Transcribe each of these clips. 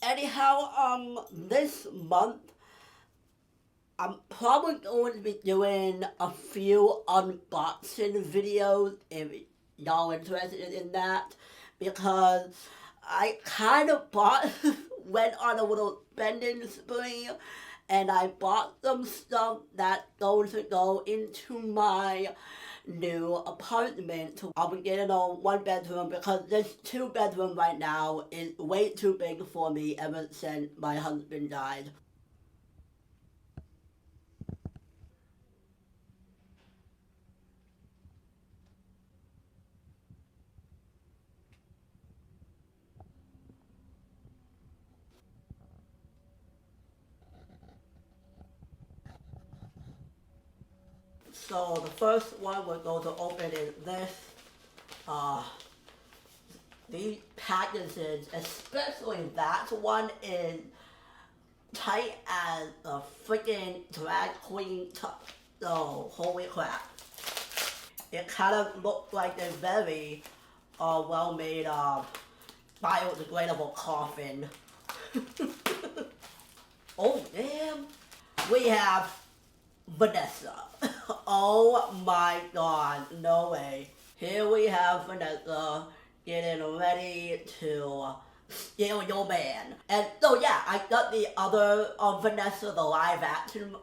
anyhow, this month, I'm probably going to be doing a few unboxing videos if y'all interested in that, because I kind of went on a little spending spree, and I bought some stuff that's going to go into my new apartment. I'll be getting a 1-bedroom because this 2-bedroom right now is way too big for me ever since my husband died. So the first one we're going to open is this. These packages, especially that one, is tight as a freaking drag queen top. Oh, holy crap. It kind of looked like a very well-made biodegradable coffin. Oh, damn. We have Vanessa. Oh my god, no way. Here we have Vanessa getting ready to steal your man. And so yeah, I got the other Vanessa, the live action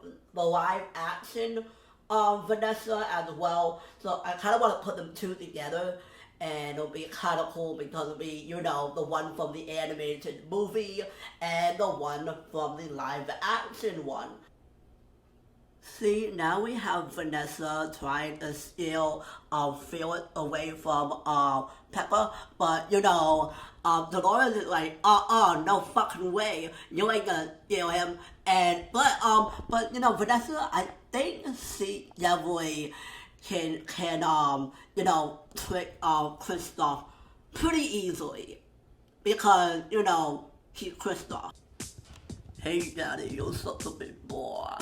Vanessa as well. So I kind of want to put them two together, and it'll be kind of cool because it'll be, you know, the one from the animated movie and the one from the live action one. See, now we have Vanessa trying to steal Felix away from Pepper, but you know, Dolores is like, no fucking way, you ain't gonna steal him. And but you know, Vanessa, I think she definitely can you know, trick Kristoff pretty easily because you know he's Kristoff. Hey, Daddy, you're such a big boy.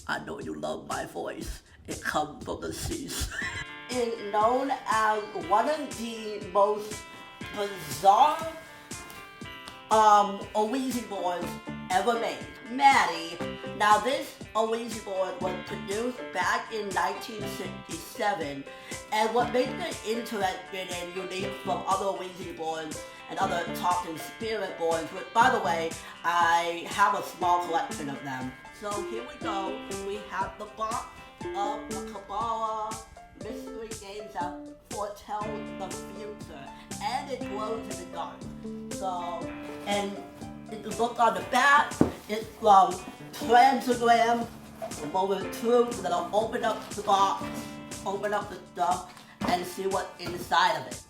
I know you love my voice. It comes from the seas. It's known as one of the most bizarre Ouija boards ever made. Maddie. Now this Ouija board was produced back in 1967, and what makes it interesting and unique from other Ouija boards and other talking spirit boards, which by the way, I have a small collection of them. So here we go. We have the box of the Kabbalah mystery games that foretell the future, and it glows in the dark. So, and if you look on the back, it's from Transagram, the moment of truth. Then I'll open up the box, open up the stuff, and see what's inside of it.